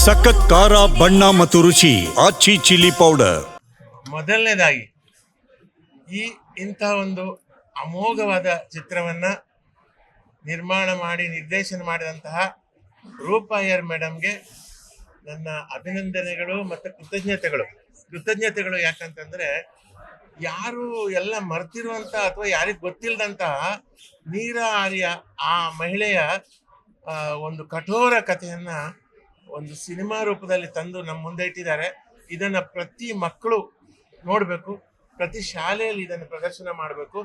ಸಖತ್ ಖಾರ ಬಣ್ಣ ಮತ್ತು ರುಚಿ ಆಚಿ ಚಿಲ್ಲಿ ಪೌಡರ್. ಮೊದಲನೇದಾಗಿ ಇಂಥ ಒಂದು ಅಮೋಘವಾದ ಚಿತ್ರವನ್ನ ನಿರ್ಮಾಣ ಮಾಡಿ ನಿರ್ದೇಶನ ಮಾಡಿದಂತಹ ರೂಪಾ ಅಯ್ಯರ್ ಮೇಡಮ್ಗೆ ನನ್ನ ಅಭಿನಂದನೆಗಳು ಮತ್ತು ಕೃತಜ್ಞತೆಗಳು ಯಾಕಂತಂದ್ರೆ ಯಾರು ಎಲ್ಲ ಮರ್ತಿರುವಂತ ಅಥವಾ ಯಾರಿಗೆ ಗೊತ್ತಿಲ್ಲದಂತಹ ನೀರಾ ಆರ್ಯ ಆ ಮಹಿಳೆಯ ಒಂದು ಕಠೋರ ಕಥೆಯನ್ನ ಒಂದು ಸಿನಿಮಾ ರೂಪದಲ್ಲಿ ತಂದು ನಮ್ಮ ಮುಂದೆ ಇಟ್ಟಿದ್ದಾರೆ. ಇದನ್ನ ಪ್ರತಿ ಮಕ್ಕಳು ನೋಡಬೇಕು, ಪ್ರತಿ ಶಾಲೆಯಲ್ಲಿ ಇದನ್ನು ಪ್ರದರ್ಶನ ಮಾಡಬೇಕು,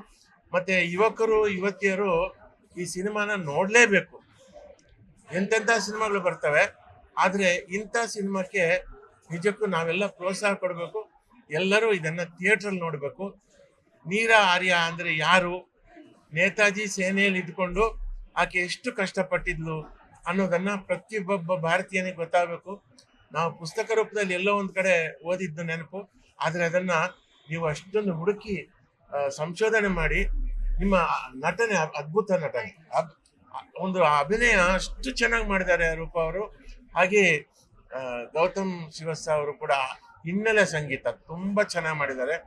ಮತ್ತೆ ಯುವಕರು ಯುವತಿಯರು ಈ ಸಿನಿಮಾನ ನೋಡಲೇಬೇಕು. ಎಂತೆಂಥ ಸಿನಿಮಾಗಳು ಬರ್ತವೆ, ಆದರೆ ಇಂಥ ಸಿನಿಮಾಕ್ಕೆ ನಿಜಕ್ಕೂ ನಾವೆಲ್ಲ ಪ್ರೋತ್ಸಾಹ ಕೊಡಬೇಕು. ಎಲ್ಲರೂ ಇದನ್ನು ಥಿಯೇಟ್ರಲ್ಲಿ ನೋಡಬೇಕು. ನೀರಾ ಆರ್ಯ ಅಂದರೆ ಯಾರು, ನೇತಾಜಿ ಸೇನೆಯಲ್ಲಿ ಇದ್ಕೊಂಡು ಆಕೆ ಎಷ್ಟು ಕಷ್ಟಪಟ್ಟಿದ್ಲು ಅನ್ನೋದನ್ನು ಪ್ರತಿಯೊಬ್ಬ ಭಾರತೀಯನಿಗೆ ಗೊತ್ತಾಗಬೇಕು. ನಾವು ಪುಸ್ತಕ ರೂಪದಲ್ಲಿ ಎಲ್ಲೋ ಒಂದು ಕಡೆ ಓದಿದ್ದು ನೆನಪು, ಆದರೆ ಅದನ್ನು ನೀವು ಅಷ್ಟೊಂದು ಹುಡುಕಿ ಸಂಶೋಧನೆ ಮಾಡಿ ನಿಮ್ಮ ನಟನೆ, ಅದ್ಭುತ ನಟನೆ, ಒಂದು ಅಭಿನಯ ಅಷ್ಟು ಚೆನ್ನಾಗಿ ಮಾಡಿದ್ದಾರೆ ರೂಪಾ ಅವರು. ಹಾಗೆ ಗೌತಮ್ ಶಿವಸ ಅವರು ಕೂಡ ಹಿನ್ನೆಲೆ ಸಂಗೀತ ತುಂಬ ಚೆನ್ನಾಗಿ ಮಾಡಿದ್ದಾರೆ.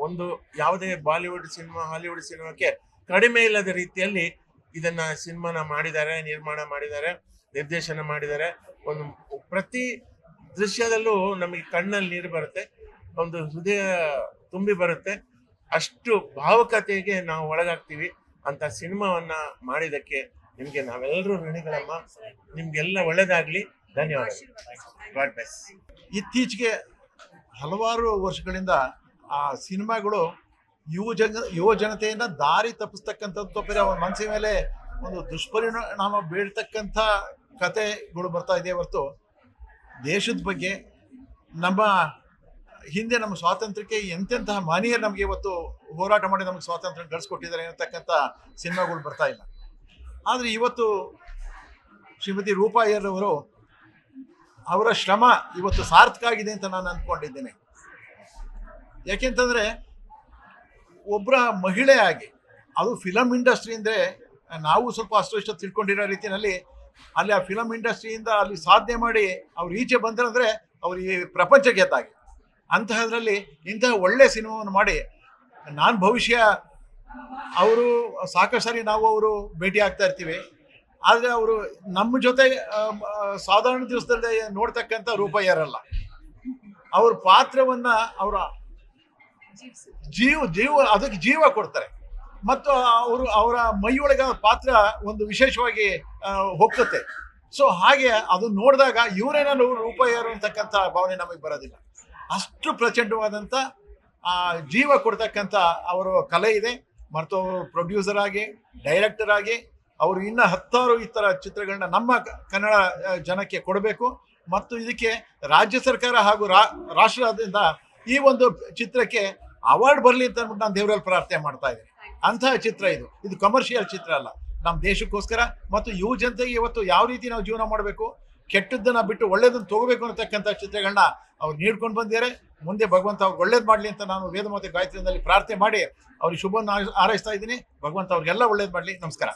ಒಂದು ಯಾವುದೇ ಬಾಲಿವುಡ್ ಸಿನಿಮಾ ಹಾಲಿವುಡ್ ಸಿನಿಮಾಕ್ಕೆ ಕಡಿಮೆ ಇಲ್ಲದ ರೀತಿಯಲ್ಲಿ ಇದನ್ನ ಸಿನಿಮಾನ ಮಾಡಿದ್ದಾರೆ, ನಿರ್ಮಾಣ ಮಾಡಿದ್ದಾರೆ, ನಿರ್ದೇಶನ ಮಾಡಿದ್ದಾರೆ. ಒಂದು ಪ್ರತಿ ದೃಶ್ಯದಲ್ಲೂ ನಮಗೆ ಕಣ್ಣಲ್ಲಿ ನೀರು ಬರುತ್ತೆ, ಒಂದು ಹೃದಯ ತುಂಬಿ ಬರುತ್ತೆ, ಅಷ್ಟು ಭಾವುಕತೆಗೆ ನಾವು ಒಳಗಾಗ್ತೀವಿ. ಅಂತ ಸಿನಿಮಾವನ್ನ ಮಾಡಿದ್ದಕ್ಕೆ ನಿಮ್ಗೆ ನಾವೆಲ್ಲರೂ ಋಣಿಗಳಮ್ಮ. ನಿಮ್ಗೆಲ್ಲ ಒಳ್ಳೇದಾಗ್ಲಿ. ಧನ್ಯವಾದ. God bless. ಇತ್ತೀಚೆಗೆ ಹಲವಾರು ವರ್ಷಗಳಿಂದ ಆ ಸಿನಿಮಾಗಳು ಯುವ ಜನತೆಯನ್ನ ದಾರಿ ತಪ್ಪಿಸ್ತಕ್ಕಂಥದ್ದು, ಅವರ ಮನಸ್ಸಿನ ಮೇಲೆ ಒಂದು ದುಷ್ಪರಿಣಾಮ ಬೀಳ್ತಕ್ಕಂಥ ಕಥೆಗಳು ಬರ್ತಾ ಇದೆ ಹೊರತು ದೇಶದ ಬಗ್ಗೆ, ನಮ್ಮ ಹಿಂದೆ ನಮ್ಮ ಸ್ವಾತಂತ್ರ್ಯಕ್ಕೆ ಎಂತೆಂತಹ ಮಹನೀಯರು ನಮಗೆ ಇವತ್ತು ಹೋರಾಟ ಮಾಡಿ ನಮಗೆ ಸ್ವಾತಂತ್ರ್ಯ ಗಳಿಸ್ಕೊಟ್ಟಿದ್ದಾರೆ ಅನ್ನತಕ್ಕಂಥ ಸಿನಿಮಾಗಳು ಬರ್ತಾ ಇಲ್ಲ. ಆದರೆ ಇವತ್ತು ಶ್ರೀಮತಿ ರೂಪಾ ಅಯ್ಯರ್ ಅವರು ಅವರ ಶ್ರಮ ಇವತ್ತು ಸಾರ್ಥಕ ಆಗಿದೆ ಅಂತ ನಾನು ಅಂದ್ಕೊಂಡಿದ್ದೇನೆ. ಯಾಕೆಂತಂದರೆ ಒಬ್ಬರ ಮಹಿಳೆಯಾಗಿ, ಅದು ಫಿಲಮ್ ಇಂಡಸ್ಟ್ರಿ ಅಂದರೆ ನಾವು ಸ್ವಲ್ಪ ಅಷ್ಟು ತಿಳ್ಕೊಂಡಿರೋ ರೀತಿಯಲ್ಲಿ ಅಲ್ಲಿ ಆ ಫಿಲಮ್ ಇಂಡಸ್ಟ್ರಿಯಿಂದ ಅಲ್ಲಿ ಸಾಧನೆ ಮಾಡಿ ಅವ್ರು ಈಚೆ ಬಂದ್ರಂದರೆ ಅವ್ರು ಈ ಪ್ರಪಂಚ ಗೆದ್ದಾಗೆ. ಅಂತಹದ್ರಲ್ಲಿ ಇಂತಹ ಒಳ್ಳೆಯ ಸಿನಿಮಾವನ್ನು ಮಾಡಿ ನಾನು ಭವಿಷ್ಯ ಅವರು ಸಾಕಷ್ಟು ಸಾರಿ ನಾವು ಅವರು ಭೇಟಿ ಆಗ್ತಾ ಇರ್ತೀವಿ. ಆದರೆ ಅವರು ನಮ್ಮ ಜೊತೆ ಸಾಧಾರಣ ದಿವಸದಲ್ಲಿ ನೋಡ್ತಕ್ಕಂಥ ರೂಪಾ ಅಯ್ಯರ್ ಅಲ್ಲ. ಅವ್ರ ಪಾತ್ರವನ್ನು ಅವರ ಅದಕ್ಕೆ ಜೀವ ಕೊಡ್ತಾರೆ ಮತ್ತು ಅವರ ಮೈಯೊಳಗೆ ಪಾತ್ರ ಒಂದು ವಿಶೇಷವಾಗಿ ಹೋಗ್ತತೆ. ಸೊ ಹಾಗೆ ಅದು ನೋಡಿದಾಗ ಇವರೇನೋ ರೂಪಾ ಅಯ್ಯರ್ ಅಂತಕ್ಕಂಥ ಭಾವನೆ ನಮಗೆ ಬರೋದಿಲ್ಲ. ಅಷ್ಟು ಪ್ರಚಂಡವಾದಂಥ ಜೀವ ಕೊಡ್ತಕ್ಕಂಥ ಅವರ ಕಲೆ ಇದೆ. ಮತ್ತು ಅವರು ಪ್ರೊಡ್ಯೂಸರ್ ಆಗಿ, ಡೈರೆಕ್ಟರ್ ಆಗಿ ಅವರು ಇನ್ನೂ 10 ಈ ಥರ ಚಿತ್ರಗಳನ್ನ ನಮ್ಮ ಕನ್ನಡ ಜನಕ್ಕೆ ಕೊಡಬೇಕು. ಮತ್ತು ಇದಕ್ಕೆ ರಾಜ್ಯ ಸರ್ಕಾರ ಹಾಗೂ ರಾಷ್ಟ್ರದಿಂದ ಈ ಒಂದು ಚಿತ್ರಕ್ಕೆ ಅವಾರ್ಡ್ ಬರಲಿ ಅಂತ ಅಂದ್ಬಿಟ್ಟು ನಾನು ದೇವರಲ್ಲಿ ಪ್ರಾರ್ಥನೆ ಮಾಡ್ತಾ ಇದ್ದೀನಿ. ಅಂತಹ ಚಿತ್ರ ಇದು ಕಮರ್ಷಿಯಲ್ ಚಿತ್ರ ಅಲ್ಲ, ನಮ್ಮ ದೇಶಕ್ಕೋಸ್ಕರ ಮತ್ತು ಯುವ ಜನತೆಗೆ ಇವತ್ತು ಯಾವ ರೀತಿ ನಾವು ಜೀವನ ಮಾಡಬೇಕು, ಕೆಟ್ಟದ್ದನ್ನು ಬಿಟ್ಟು ಒಳ್ಳೇದನ್ನು ತಗೋಬೇಕು ಅನ್ನತಕ್ಕಂಥ ಚಿತ್ರಗಳನ್ನ ಅವ್ರು ನೀಡ್ಕೊಂಡು ಬಂದಿದ್ದಾರೆ. ಮುಂದೆ ಭಗವಂತ ಅವ್ರಿಗೆ ಒಳ್ಳೇದು ಮಾಡಲಿ ಅಂತ ನಾನು ವೇದಮಾತೆ ಗಾಯತ್ರಿಯಲ್ಲಿ ಪ್ರಾರ್ಥನೆ ಮಾಡಿ ಅವ್ರಿಗೆ ಶುಭವನ್ನು ಹಾರೈಸ್ತಾ ಇದ್ದೀನಿ. ಭಗವಂತ ಅವ್ರಿಗೆಲ್ಲ ಒಳ್ಳೇದು ಮಾಡಲಿ. ನಮಸ್ಕಾರ.